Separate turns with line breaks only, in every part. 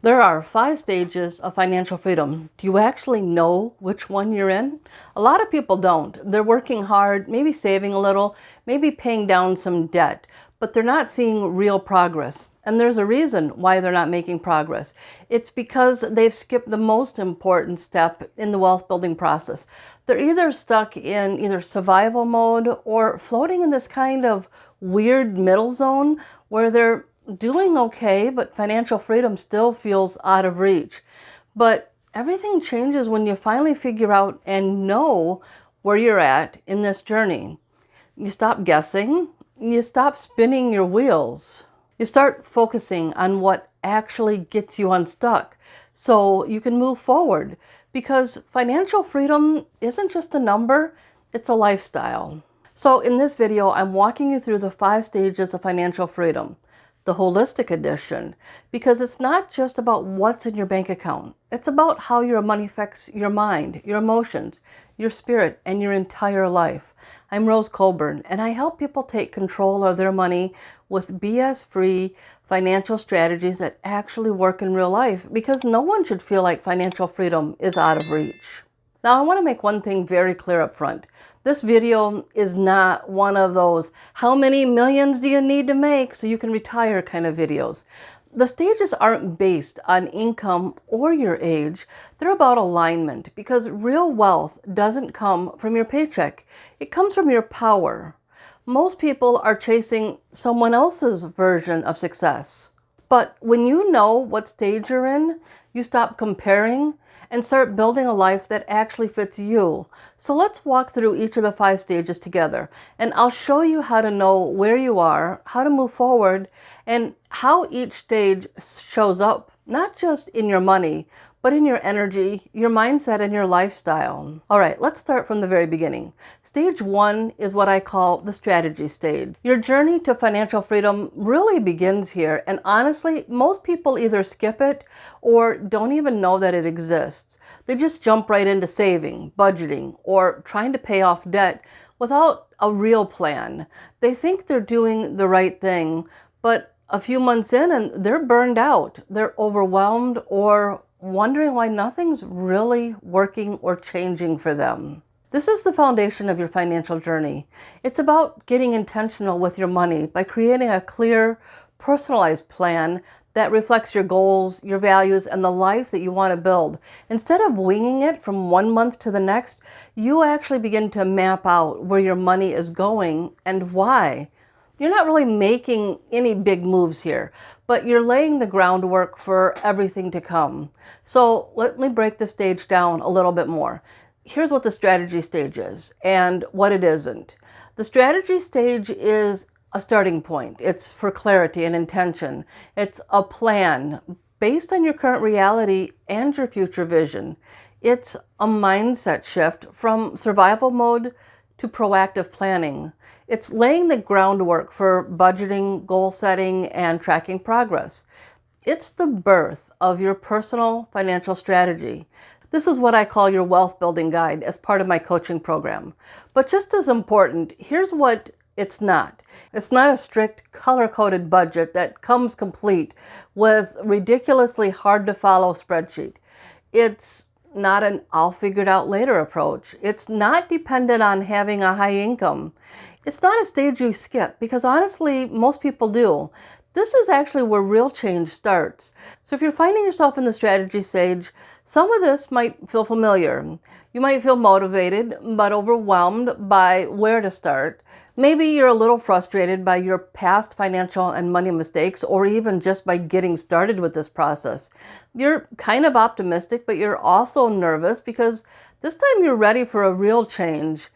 There are 5 stages of financial freedom. Do you actually know which one you're in? A lot of people don't. They're working hard, maybe saving a little, maybe paying down some debt, but they're not seeing real progress. And there's a reason why they're not making progress. It's because they've skipped the most important step in the wealth building process. They're either stuck in either survival mode or floating in this kind of weird middle zone where they're doing okay, but financial freedom still feels out of reach. But everything changes when you finally figure out and know where you're at in this journey. You stop guessing, you stop spinning your wheels, you start focusing on what actually gets you unstuck so you can move forward. Because financial freedom isn't just a number, it's a lifestyle. So in this video, I'm walking you through the 5 stages of financial freedom, the holistic edition, because it's not just about what's in your bank account. It's about how your money affects your mind, your emotions, your spirit, and your entire life. I'm Rose Colburn, and I help people take control of their money with BS-free financial strategies that actually work in real life, because no one should feel like financial freedom is out of reach. Now, I want to make one thing very clear up front. This video is not one of those, how many millions do you need to make so you can retire kind of videos. The stages aren't based on income or your age. They're about alignment, because real wealth doesn't come from your paycheck. It comes from your power. Most people are chasing someone else's version of success. But when you know what stage you're in, you stop comparing and start building a life that actually fits you. So let's walk through each of the 5 stages together, and I'll show you how to know where you are, how to move forward, and how each stage shows up, not just in your money, but in your energy, your mindset, and your lifestyle. All right, let's start from the very beginning. Stage 1 is what I call the strategy stage. Your journey to financial freedom really begins here, and honestly, most people either skip it or don't even know that it exists. They just jump right into saving, budgeting, or trying to pay off debt without a real plan. They think they're doing the right thing, but a few months in and they're burned out. They're overwhelmed or wondering why nothing's really working or changing for them. This is the foundation of your financial journey. It's about getting intentional with your money by creating a clear, personalized plan that reflects your goals, your values, and the life that you want to build. Instead of winging it from one month to the next, you actually begin to map out where your money is going and why. You're not really making any big moves here, but you're laying the groundwork for everything to come. So let me break the stage down a little bit more. Here's what the strategy stage is and what it isn't. The strategy stage is a starting point. It's for clarity and intention. It's a plan based on your current reality and your future vision. It's a mindset shift from survival mode to proactive planning. It's laying the groundwork for budgeting, goal setting, and tracking progress. It's the birth of your personal financial strategy. This is what I call your wealth building guide as part of my coaching program. But just as important, here's what it's not. It's not a strict color-coded budget that comes complete with ridiculously hard-to-follow spreadsheet. It's not an I'll figure it out later approach. It's not dependent on having a high income. It's not a stage you skip, because honestly, most people do. This is actually where real change starts. So if you're finding yourself in the strategy stage, some of this might feel familiar. You might feel motivated, but overwhelmed by where to start. Maybe you're a little frustrated by your past financial and money mistakes, or even just by getting started with this process. You're kind of optimistic, but you're also nervous because this time you're ready for a real change.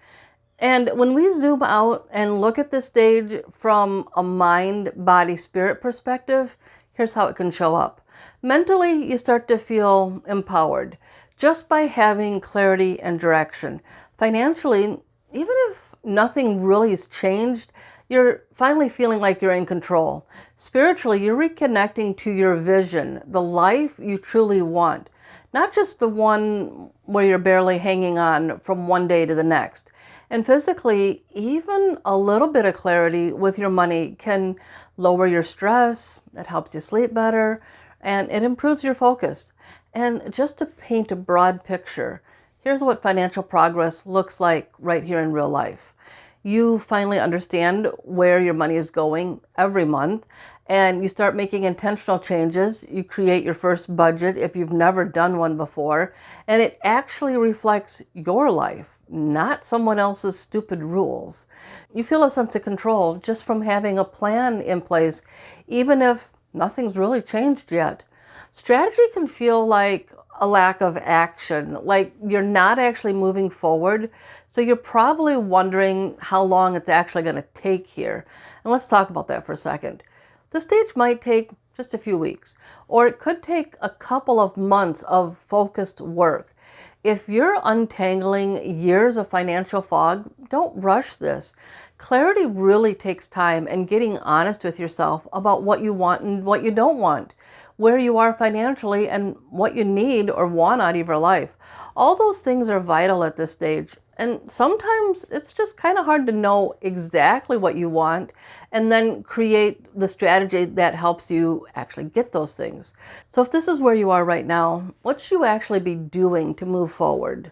And when we zoom out and look at this stage from a mind, body, spirit perspective, here's how it can show up. Mentally, you start to feel empowered just by having clarity and direction. Financially, even if nothing really has changed, you're finally feeling like you're in control. Spiritually, you're reconnecting to your vision, the life you truly want, not just the one where you're barely hanging on from one day to the next. And physically, even a little bit of clarity with your money can lower your stress. That helps you sleep better, and it improves your focus. And just to paint a broad picture, here's what financial progress looks like right here in real life. You finally understand where your money is going every month, and you start making intentional changes. You create your first budget if you've never done one before, and it actually reflects your life, not someone else's stupid rules. You feel a sense of control just from having a plan in place, even if nothing's really changed yet. Strategy can feel like a lack of action, like you're not actually moving forward. So you're probably wondering how long it's actually going to take here. And let's talk about that for a second. The stage might take just a few weeks, or it could take a couple of months of focused work. If you're untangling years of financial fog, don't rush this. Clarity really takes time, and getting honest with yourself about what you want and what you don't want, where you are financially, and what you need or want out of your life. All those things are vital at this stage. And sometimes it's just kind of hard to know exactly what you want and then create the strategy that helps you actually get those things. So if this is where you are right now, what should you actually be doing to move forward?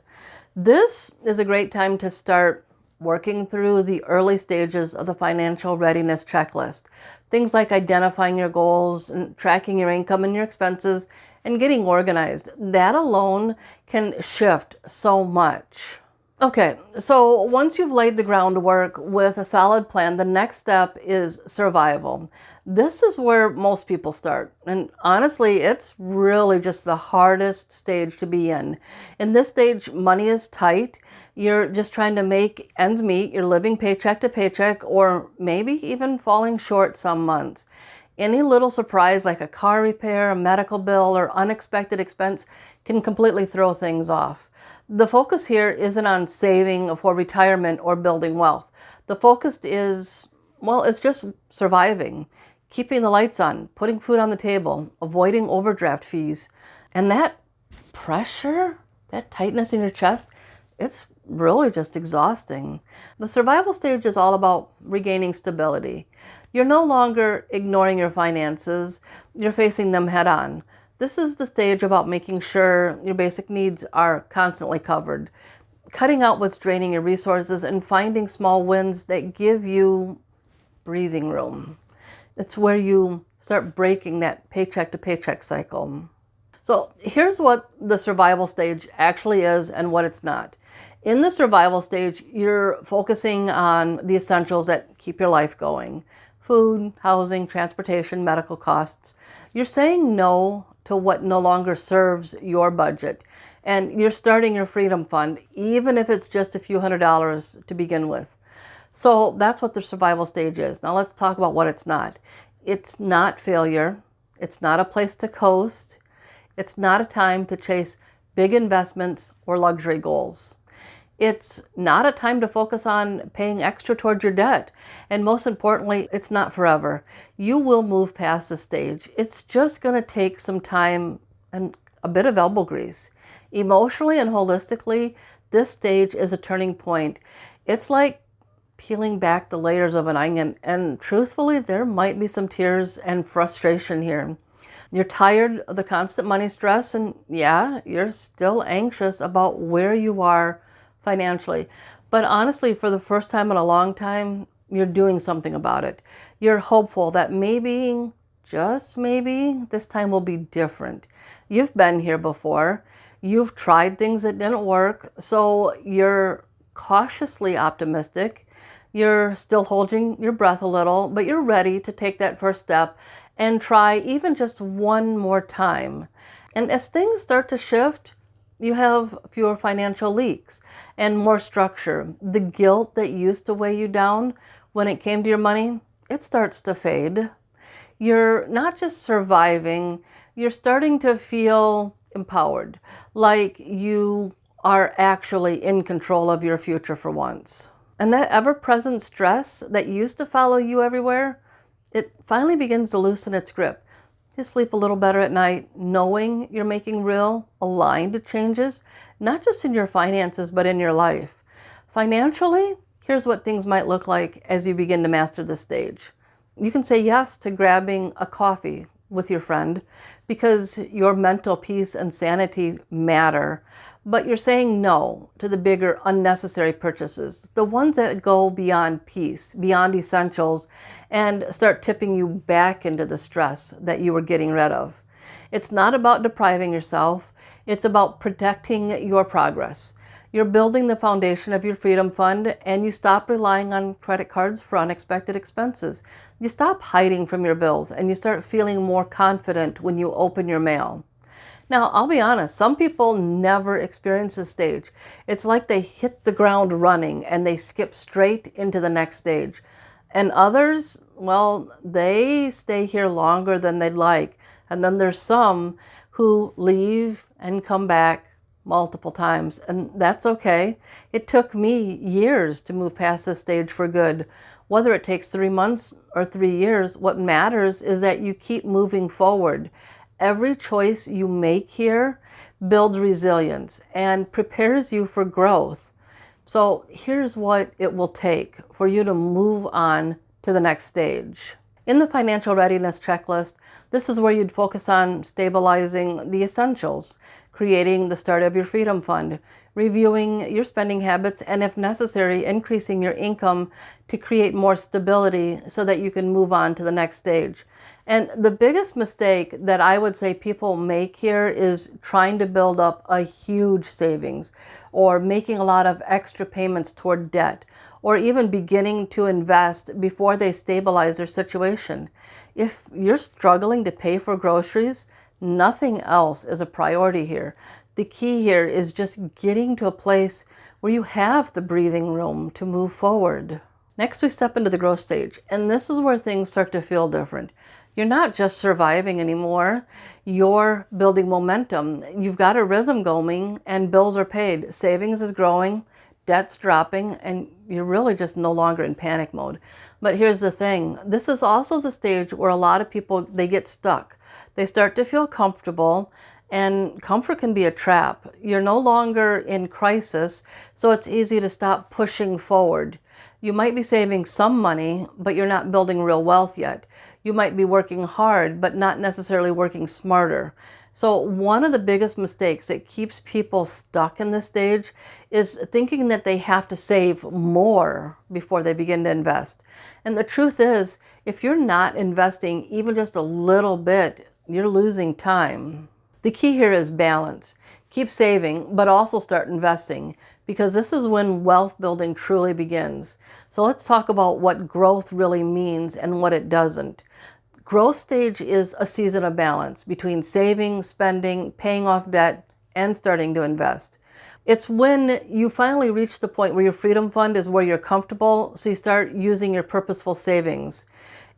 This is a great time to start working through the early stages of the financial readiness checklist. Things like identifying your goals and tracking your income and your expenses and getting organized. That alone can shift so much. Okay, so once you've laid the groundwork with a solid plan, the next step is survival. This is where most people start. And honestly, it's really just the hardest stage to be in. In this stage, money is tight. You're just trying to make ends meet. You're living paycheck to paycheck, or maybe even falling short some months. Any little surprise like a car repair, a medical bill, or unexpected expense can completely throw things off. The focus here isn't on saving for retirement or building wealth. The focus is, well, it's just surviving, keeping the lights on, putting food on the table, avoiding overdraft fees. And that pressure, that tightness in your chest, it's really just exhausting. The survival stage is all about regaining stability. You're no longer ignoring your finances, you're facing them head on. This is the stage about making sure your basic needs are constantly covered, cutting out what's draining your resources, and finding small wins that give you breathing room. It's where you start breaking that paycheck to paycheck cycle. So here's what the survival stage actually is and what it's not. In the survival stage, you're focusing on the essentials that keep your life going: food, housing, transportation, medical costs. You're saying no to what no longer serves your budget. And you're starting your freedom fund, even if it's just a few $100s to begin with. So that's what the survival stage is. Now let's talk about what it's not. It's not failure. It's not a place to coast. It's not a time to chase big investments or luxury goals. It's not a time to focus on paying extra towards your debt. And most importantly, it's not forever. You will move past this stage. It's just going to take some time and a bit of elbow grease. Emotionally and holistically, this stage is a turning point. It's like peeling back the layers of an onion. And truthfully, there might be some tears and frustration here. You're tired of the constant money stress, and yeah, you're still anxious about where you are financially. But honestly, for the first time in a long time, you're doing something about it. You're hopeful that maybe, just maybe, this time will be different. You've been here before. You've tried things that didn't work. So you're cautiously optimistic. You're still holding your breath a little, but you're ready to take that first step and try even just one more time. And as things start to shift, you have fewer financial leaks and more structure. The guilt that used to weigh you down when it came to your money, it starts to fade. You're not just surviving, you're starting to feel empowered, like you are actually in control of your future for once. And that ever-present stress that used to follow you everywhere, it finally begins to loosen its grip. You sleep a little better at night, knowing you're making real, aligned changes, not just in your finances, but in your life. Financially, here's what things might look like as you begin to master this stage. You can say yes to grabbing a coffee with your friend because your mental peace and sanity matter, but you're saying no to the bigger unnecessary purchases, the ones that go beyond peace, beyond essentials, and start tipping you back into the stress that you were getting rid of. It's not about depriving yourself, it's about protecting your progress. You're building the foundation of your Freedom Fund, and you stop relying on credit cards for unexpected expenses. You stop hiding from your bills, and you start feeling more confident when you open your mail. Now, I'll be honest, some people never experience this stage. It's like they hit the ground running and they skip straight into the next stage. And others, well, they stay here longer than they'd like. And then there's some who leave and come back multiple times, and that's okay. It took me years to move past this stage for good. Whether it takes 3 months or 3 years, what matters is that you keep moving forward. Every choice you make here builds resilience and prepares you for growth. So here's what it will take for you to move on to the next stage. In the financial readiness checklist, this is where you'd focus on stabilizing the essentials, creating the start of your Freedom Fund, reviewing your spending habits, and if necessary, increasing your income to create more stability so that you can move on to the next stage. And the biggest mistake that I would say people make here is trying to build up a huge savings or making a lot of extra payments toward debt or even beginning to invest before they stabilize their situation. If you're struggling to pay for groceries, nothing else is a priority here. The key here is just getting to a place where you have the breathing room to move forward. Next, we step into the growth stage, and this is where things start to feel different. You're not just surviving anymore, you're building momentum. You've got a rhythm going and bills are paid. Savings is growing, debt's dropping, and you're really just no longer in panic mode. But here's the thing, this is also the stage where a lot of people, they get stuck. They start to feel comfortable, and comfort can be a trap. You're no longer in crisis, so it's easy to stop pushing forward. You might be saving some money, but you're not building real wealth yet. You might be working hard, but not necessarily working smarter. So one of the biggest mistakes that keeps people stuck in this stage is thinking that they have to save more before they begin to invest. And the truth is, if you're not investing even just a little bit, you're losing time. The key here is balance. Keep saving, but also start investing, because this is when wealth building truly begins. So let's talk about what growth really means and what it doesn't. Growth stage is a season of balance between saving, spending, paying off debt, and starting to invest. It's when you finally reach the point where your Freedom Fund is where you're comfortable, so you start using your purposeful savings.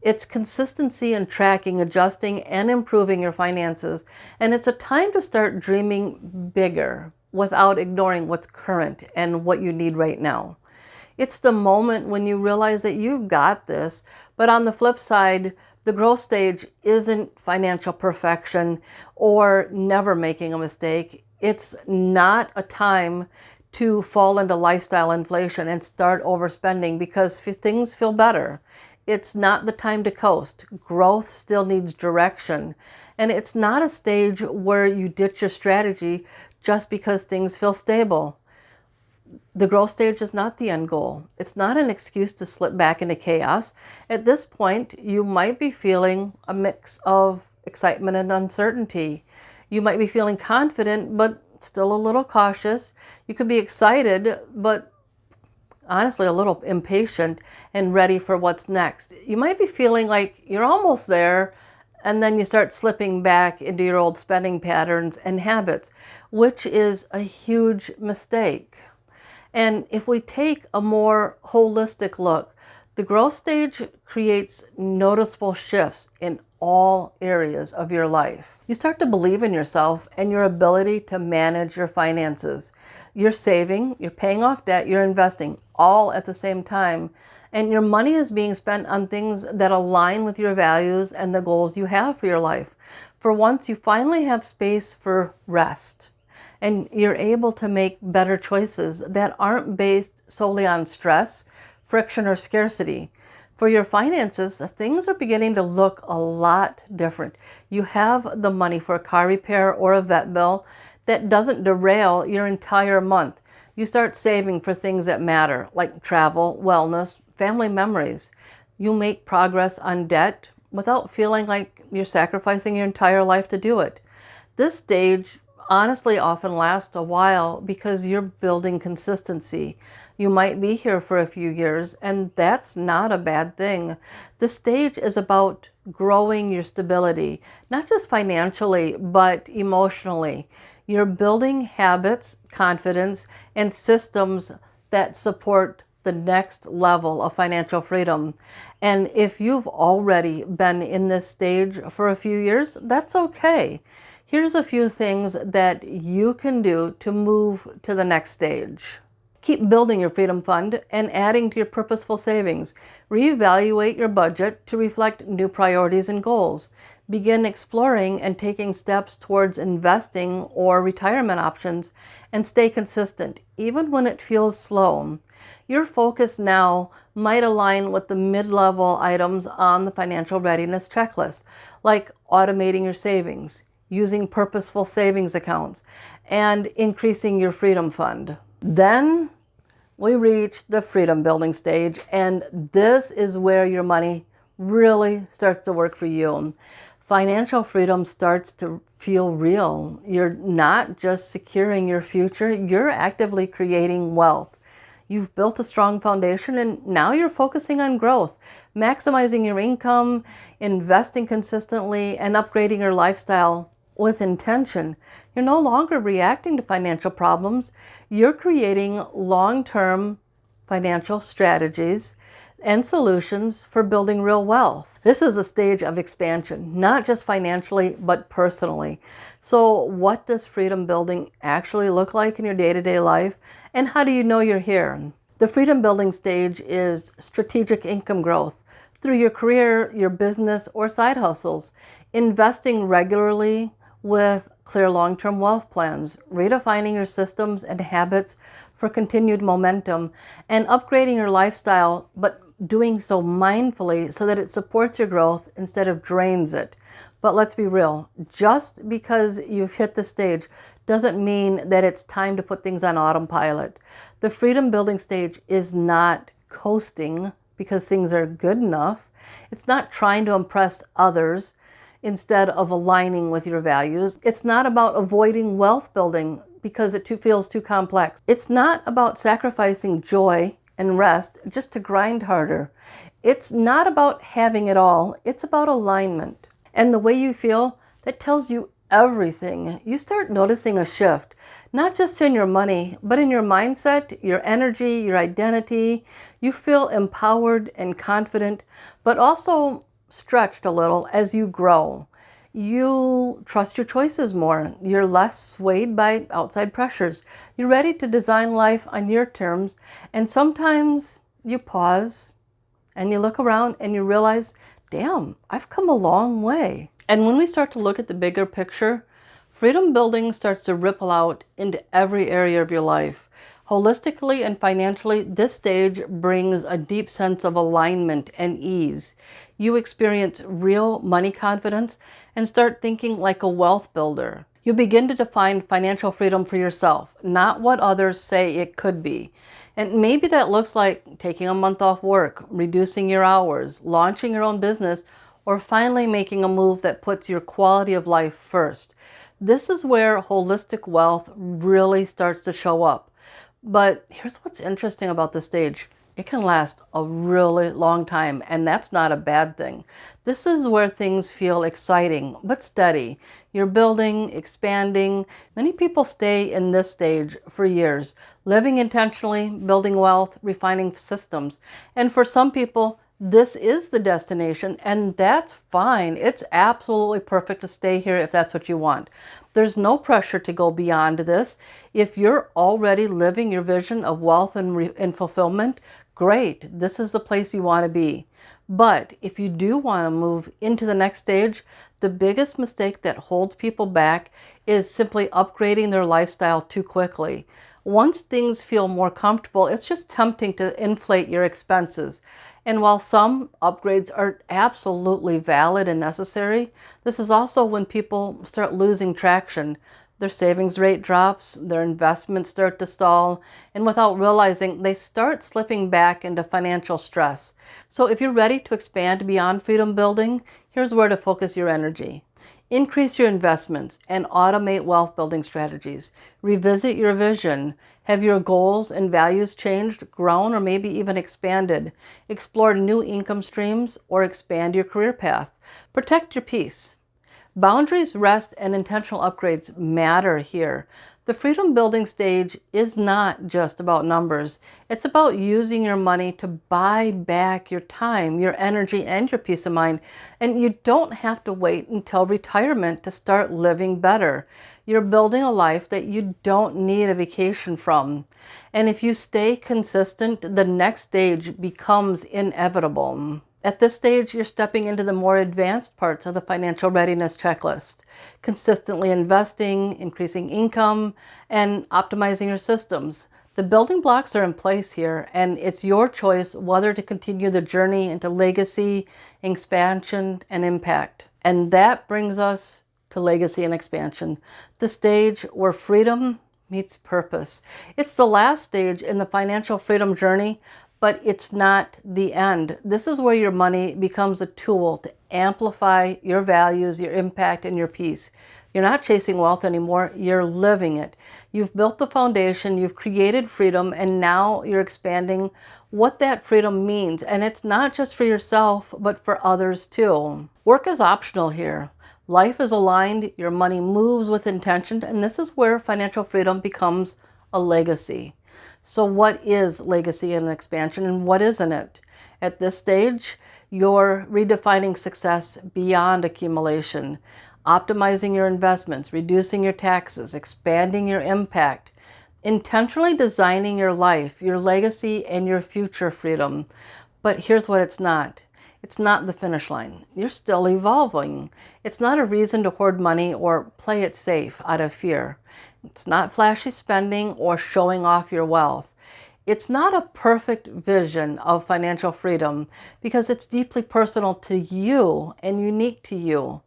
It's consistency in tracking, adjusting, and improving your finances. And it's a time to start dreaming bigger without ignoring what's current and what you need right now. It's the moment when you realize that you've got this. But on the flip side, the growth stage isn't financial perfection or never making a mistake. It's not a time to fall into lifestyle inflation and start overspending because things feel better. It's not the time to coast. Growth still needs direction. And it's not a stage where you ditch your strategy just because things feel stable. The growth stage is not the end goal. It's not an excuse to slip back into chaos. At this point, you might be feeling a mix of excitement and uncertainty. You might be feeling confident, but still a little cautious. You could be excited, but honestly a little impatient and ready for what's next. You might be feeling like you're almost there, and then you start slipping back into your old spending patterns and habits, which is a huge mistake. And if we take a more holistic look, the growth stage creates noticeable shifts in all areas of your life. You start to believe in yourself and your ability to manage your finances. You're saving, you're paying off debt, you're investing, all at the same time. And your money is being spent on things that align with your values and the goals you have for your life. For once, you finally have space for rest. And you're able to make better choices that aren't based solely on stress, friction, or scarcity. For your finances, things are beginning to look a lot different. You have the money for a car repair or a vet bill that doesn't derail your entire month. You start saving for things that matter, like travel, wellness, family memories. You make progress on debt without feeling like you're sacrificing your entire life to do it. This stage honestly often lasts a while because you're building consistency. You might be here for a few years, and that's not a bad thing. The stage is about growing your stability, not just financially, but emotionally. You're building habits, confidence, and systems that support the next level of financial freedom. And if you've already been in this stage for a few years, that's okay. Here's a few things that you can do to move to the next stage. Keep building your freedom fund and adding to your purposeful savings. Reevaluate your budget to reflect new priorities and goals. Begin exploring and taking steps towards investing or retirement options, and stay consistent, even when it feels slow. Your focus now might align with the mid-level items on the financial readiness checklist, like automating your savings, using purposeful savings accounts, and increasing your freedom fund. Then we reach the freedom building stage, and this is where your money really starts to work for you. Financial freedom starts to feel real. You're not just securing your future, you're actively creating wealth. You've built a strong foundation, and now you're focusing on growth, maximizing your income, investing consistently, and upgrading your lifestyle with intention. You're no longer reacting to financial problems. You're creating long-term financial strategies and solutions for building real wealth. This is a stage of expansion, not just financially, but personally. So what does freedom building actually look like in your day-to-day life? And how do you know you're here? The freedom building stage is strategic income growth through your career, your business, or side hustles. Investing regularly with clear long-term wealth plans, redefining your systems and habits for continued momentum, and upgrading your lifestyle, but doing so mindfully so that it supports your growth instead of drains it. But let's be real, just because you've hit the stage doesn't mean that it's time to put things on autopilot. The freedom building stage is not coasting because things are good enough. It's not trying to impress others instead of aligning with your values. It's not about avoiding wealth building because it feels too complex. It's not about sacrificing joy and rest just to grind harder. It's not about having it all. It's about alignment. And the way you feel, that tells you everything. You start noticing a shift, not just in your money, but in your mindset, your energy, your identity. You feel empowered and confident, but also stretched a little as you grow. You trust your choices more. You're less swayed by outside pressures. You're ready to design life on your terms. And sometimes you pause and you look around and you realize, damn, I've come a long way. And when we start to look at the bigger picture, freedom building starts to ripple out into every area of your life. Holistically and financially, this stage brings a deep sense of alignment and ease. You experience real money confidence and start thinking like a wealth builder. You begin to define financial freedom for yourself, not what others say it could be. And maybe that looks like taking a month off work, reducing your hours, launching your own business, or finally making a move that puts your quality of life first. This is where holistic wealth really starts to show up. But here's what's interesting about this stage. It can last a really long time, and that's not a bad thing. This is where things feel exciting, but steady. You're building, expanding. Many people stay in this stage for years, living intentionally, building wealth, refining systems. And for some people, this is the destination, and that's fine. It's absolutely perfect to stay here if that's what you want. There's no pressure to go beyond this. If you're already living your vision of wealth and fulfillment, great. This is the place you want to be. But if you do want to move into the next stage, the biggest mistake that holds people back is simply upgrading their lifestyle too quickly. Once things feel more comfortable, it's just tempting to inflate your expenses. And while some upgrades are absolutely valid and necessary, this is also when people start losing traction. Their savings rate drops, their investments start to stall, and without realizing, they start slipping back into financial stress. So if you're ready to expand beyond freedom building, here's where to focus your energy. Increase your investments and automate wealth building strategies. Revisit your vision. Have your goals and values changed, grown, or maybe even expanded? Explore new income streams or expand your career path. Protect your peace. Boundaries, rest, and intentional upgrades matter here. The freedom building stage is not just about numbers. It's about using your money to buy back your time, your energy, and your peace of mind. And you don't have to wait until retirement to start living better. You're building a life that you don't need a vacation from. And if you stay consistent, the next stage becomes inevitable. At this stage, you're stepping into the more advanced parts of the financial readiness checklist, consistently investing, increasing income, and optimizing your systems. The building blocks are in place here, and it's your choice whether to continue the journey into legacy, expansion, and impact. And that brings us to legacy and expansion, the stage where freedom meets purpose. It's the last stage in the financial freedom journey, but it's not the end. This is where your money becomes a tool to amplify your values, your impact, and your peace. You're not chasing wealth anymore, you're living it. You've built the foundation, you've created freedom, and now you're expanding what that freedom means. And it's not just for yourself, but for others too. Work is optional here. Life is aligned, your money moves with intention, and this is where financial freedom becomes a legacy. So what is legacy and expansion, and what isn't it? At this stage, you're redefining success beyond accumulation, optimizing your investments, reducing your taxes, expanding your impact, intentionally designing your life, your legacy, and your future freedom. But here's what it's not. It's not the finish line. You're still evolving. It's not a reason to hoard money or play it safe out of fear. It's not flashy spending or showing off your wealth. It's not a perfect vision of financial freedom because it's deeply personal to you and unique to you.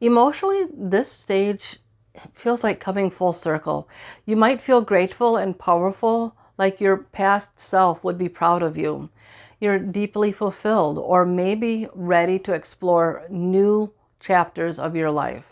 Emotionally, this stage feels like coming full circle. You might feel grateful and powerful, like your past self would be proud of you. You're deeply fulfilled or maybe ready to explore new chapters of your life.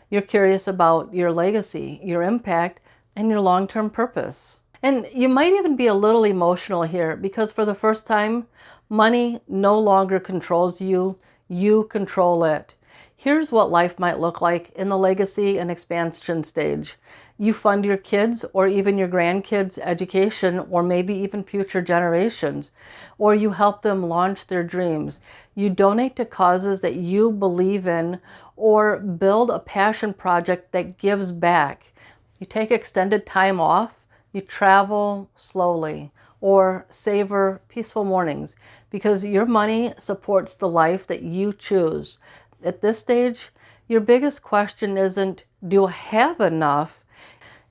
You're curious about your legacy, your impact, and your long-term purpose. And you might even be a little emotional here because for the first time, money no longer controls you, you control it. Here's what life might look like in the legacy and expansion stage. You fund your kids or even your grandkids' education or maybe even future generations, or you help them launch their dreams. You donate to causes that you believe in or build a passion project that gives back. You take extended time off, you travel slowly, or savor peaceful mornings because your money supports the life that you choose. At this stage, your biggest question isn't, do I have enough?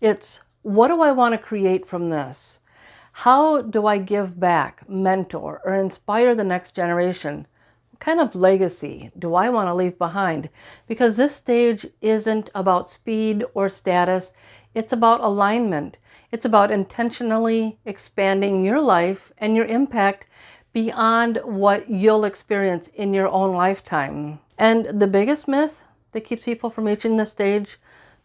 It's, what do I want to create from this? How do I give back, mentor, or inspire the next generation? What kind of legacy do I want to leave behind? Because this stage isn't about speed or status. It's about alignment. It's about intentionally expanding your life and your impact beyond what you'll experience in your own lifetime. And the biggest myth that keeps people from reaching this stage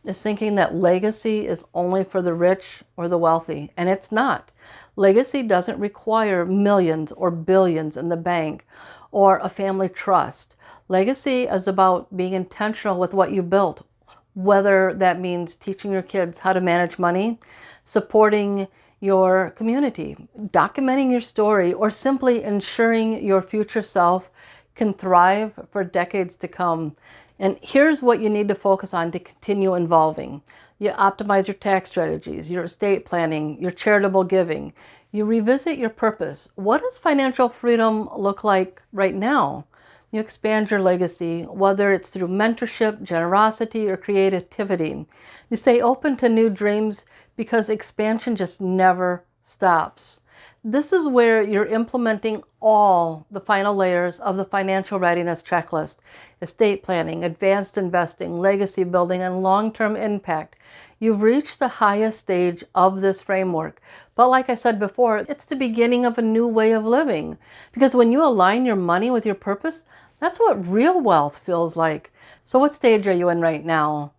is thinking that legacy is only for the rich or the wealthy, and it's not. Legacy doesn't require millions or billions in the bank or a family trust. Legacy is about being intentional with what you built, whether that means teaching your kids how to manage money, supporting your community, documenting your story, or simply ensuring your future self can thrive for decades to come. And here's what you need to focus on to continue evolving. You optimize your tax strategies, your estate planning, your charitable giving. You revisit your purpose. What does financial freedom look like right now? You expand your legacy, whether it's through mentorship, generosity, or creativity. You stay open to new dreams because expansion just never stops. This is where you're implementing all the final layers of the financial readiness checklist: estate planning, advanced investing, legacy building, and long-term impact. You've reached the highest stage of this framework. But like I said before, it's the beginning of a new way of living. Because when you align your money with your purpose, that's what real wealth feels like. So what stage are you in right now?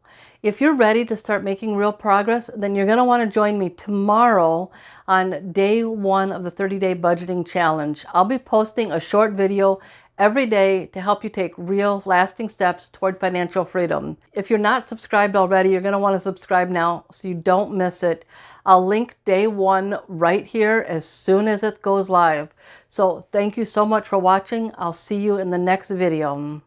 If you're ready to start making real progress, then you're going to want to join me tomorrow on day 1 of the 30-day budgeting challenge. I'll be posting a short video every day to help you take real lasting steps toward financial freedom. If you're not subscribed already, you're going to want to subscribe now so you don't miss it. I'll link day 1 right here as soon as it goes live. So thank you so much for watching. I'll see you in the next video.